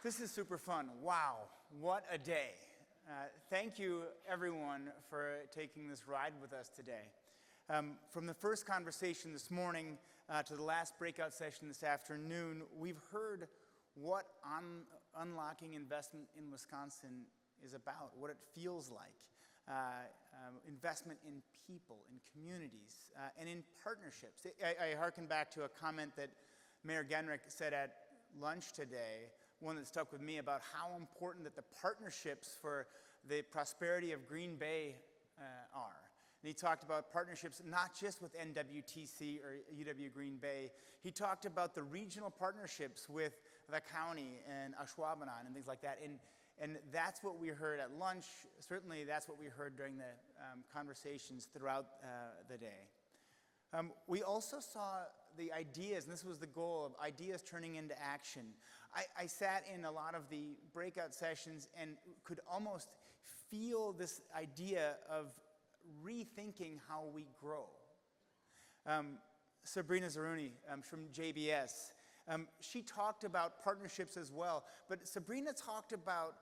This is super fun. Wow, what a day. Thank you, everyone, for taking this ride with us today. From the first conversation this morning to the last breakout session this afternoon, we've heard what unlocking investment in Wisconsin is about, what it feels like. Investment in people, in communities, and in partnerships. I hearken back to a comment that Mayor Genrich said at lunch today, one that stuck with me, about how important that the partnerships for the prosperity of Green Bay are. And he talked about partnerships not just with NWTC or UW Green Bay. He talked about the regional partnerships with the county and Ashwaubenon and things like that. And that's what we heard at lunch. Certainly that's what we heard during the conversations throughout the day. We also saw the ideas, and this was the goal of ideas turning into action. I sat in a lot of the breakout sessions and could almost feel this idea of rethinking how we grow. Sabrina Zaruni from JBS, she talked about partnerships as well, but Sabrina talked about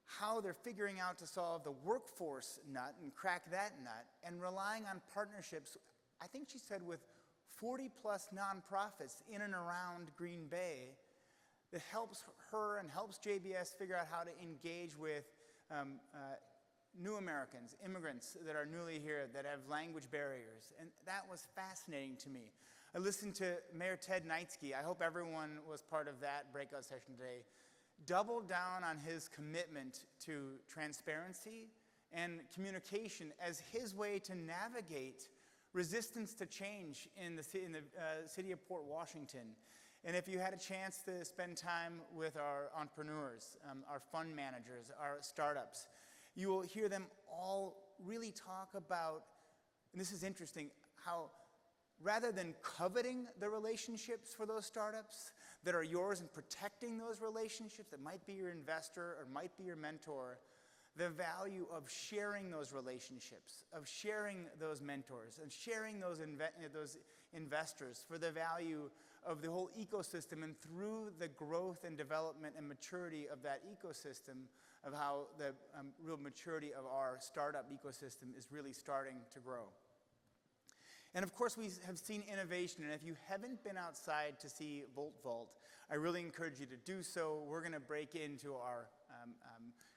how they're figuring out to solve the workforce nut and crack that nut and relying on partnerships, I think she said, with 40 plus nonprofits in and around Green Bay that helps her and helps JBS figure out how to engage with new Americans, immigrants that are newly here, that have language barriers. And that was fascinating to me. I listened to Mayor Ted Knightsky. I hope everyone was part of that breakout session today. Doubled down on his commitment to transparency and communication as his way to navigate resistance to change in the city of Port Washington. And if you had a chance to spend time with our entrepreneurs, our fund managers, our startups, you will hear them all really talk about, and this is interesting, how rather than coveting the relationships for those startups that are yours and protecting those relationships that might be your investor or might be your mentor, the value of sharing those relationships, of sharing those mentors, and sharing those investors for the value of the whole ecosystem, and through the growth and development and maturity of that ecosystem, of how the real maturity of our startup ecosystem is really starting to grow. And of course, we have seen innovation, and if you haven't been outside to see Volt Vault, I really encourage you to do so. We're going to break into our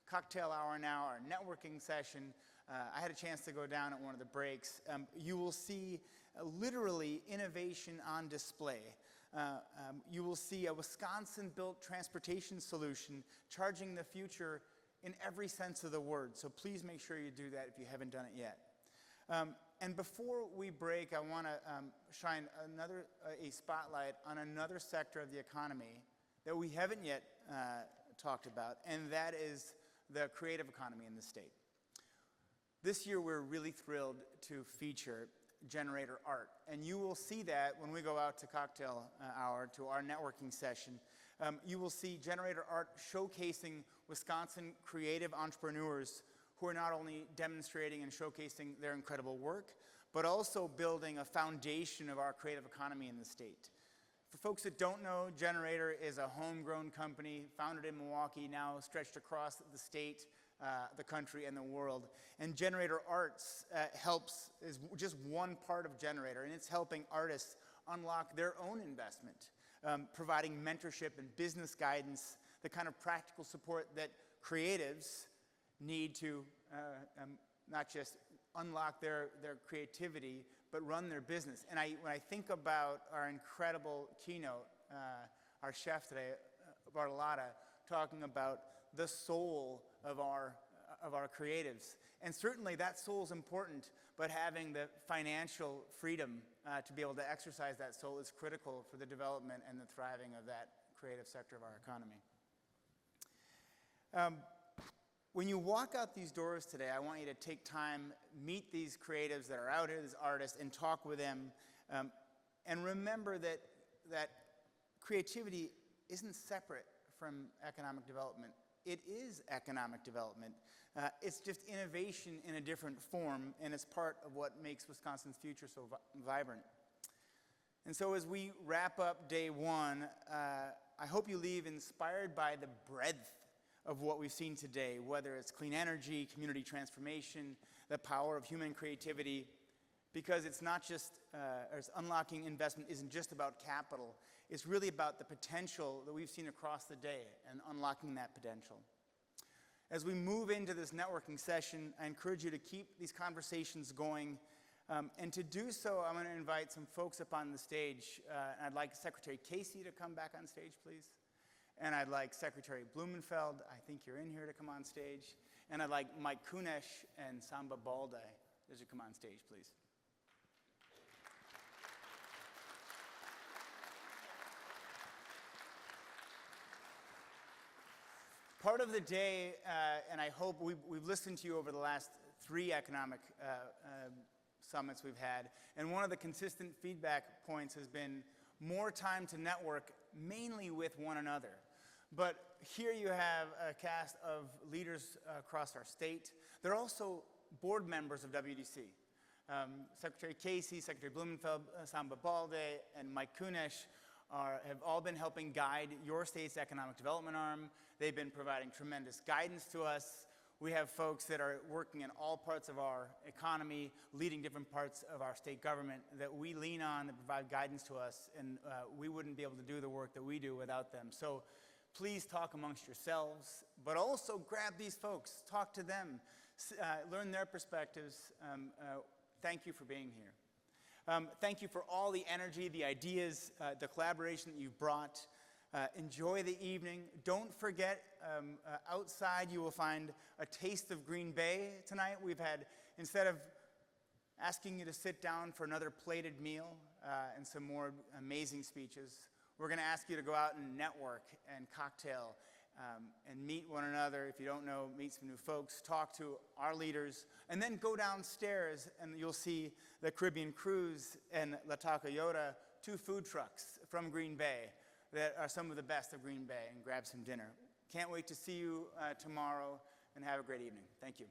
cocktail hour now, our networking session. I had a chance to go down at one of the breaks. You will see literally innovation on display. You will see a Wisconsin-built transportation solution charging the future in every sense of the word. So please make sure you do that if you haven't done it yet. And before we break, I want to shine a spotlight on another sector of the economy that we haven't yet talked about, and that is the creative economy in the state. This year, we're really thrilled to feature Generator Art, and you will see that when we go out to cocktail hour, to our networking session. You will see Generator Art showcasing Wisconsin creative entrepreneurs who are not only demonstrating and showcasing their incredible work, but also building a foundation of our creative economy in the state. For folks that don't know, Generator is a homegrown company founded in Milwaukee, now stretched across the state, the country, and the world. And Generator Arts is just one part of Generator, and it's helping artists unlock their own investment, providing mentorship and business guidance, the kind of practical support that creatives need to not just unlock their creativity, but run their business. And when I think about our incredible keynote, our chef today, Bartolotta, talking about the soul of our creatives. And certainly that soul is important, but having the financial freedom to be able to exercise that soul is critical for the development and the thriving of that creative sector of our economy. When you walk out these doors today, I want you to take time, meet these creatives that are out here, these artists, and talk with them. And remember that creativity isn't separate from economic development. It is economic development. It's just innovation in a different form, and it's part of what makes Wisconsin's future so vibrant. And so as we wrap up day one, I hope you leave inspired by the breadth of what we've seen today, whether it's clean energy, community transformation, the power of human creativity, because it's not just, unlocking investment isn't just about capital, it's really about the potential that we've seen across the day and unlocking that potential. As we move into this networking session, I encourage you to keep these conversations going. And to do so, I'm going to invite some folks up on the stage. I'd like Secretary Casey to come back on stage, please. And I'd like Secretary Blumenfeld, I think you're in here, to come on stage. And I'd like Mike Kunesh and Samba Balde to come on stage, please. Part of the day, and I hope we've listened to you over the last 3 economic summits we've had, and one of the consistent feedback points has been more time to network, mainly with one another. But here you have a cast of leaders across our state. They're also board members of WEDC. Secretary Casey, Secretary Blumenfeld, Samba Balde, and Mike Kunesh have all been helping guide your state's economic development arm. They've been providing tremendous guidance to us. We have folks that are working in all parts of our economy, leading different parts of our state government that we lean on, that provide guidance to us, and we wouldn't be able to do the work that we do without them. So please talk amongst yourselves, but also grab these folks, talk to them, learn their perspectives. Thank you for being here. Thank you for all the energy, the ideas, the collaboration that you've brought. Enjoy the evening. Don't forget, outside you will find a taste of Green Bay tonight. We've had, instead of asking you to sit down for another plated meal and some more amazing speeches, we're going to ask you to go out and network and cocktail and meet one another. If you don't know, meet some new folks, talk to our leaders, and then go downstairs and you'll see the Caribbean Cruise and La Tacayota, 2 food trucks from Green Bay that are some of the best of Green Bay, and grab some dinner. Can't wait to see you tomorrow, and have a great evening. Thank you.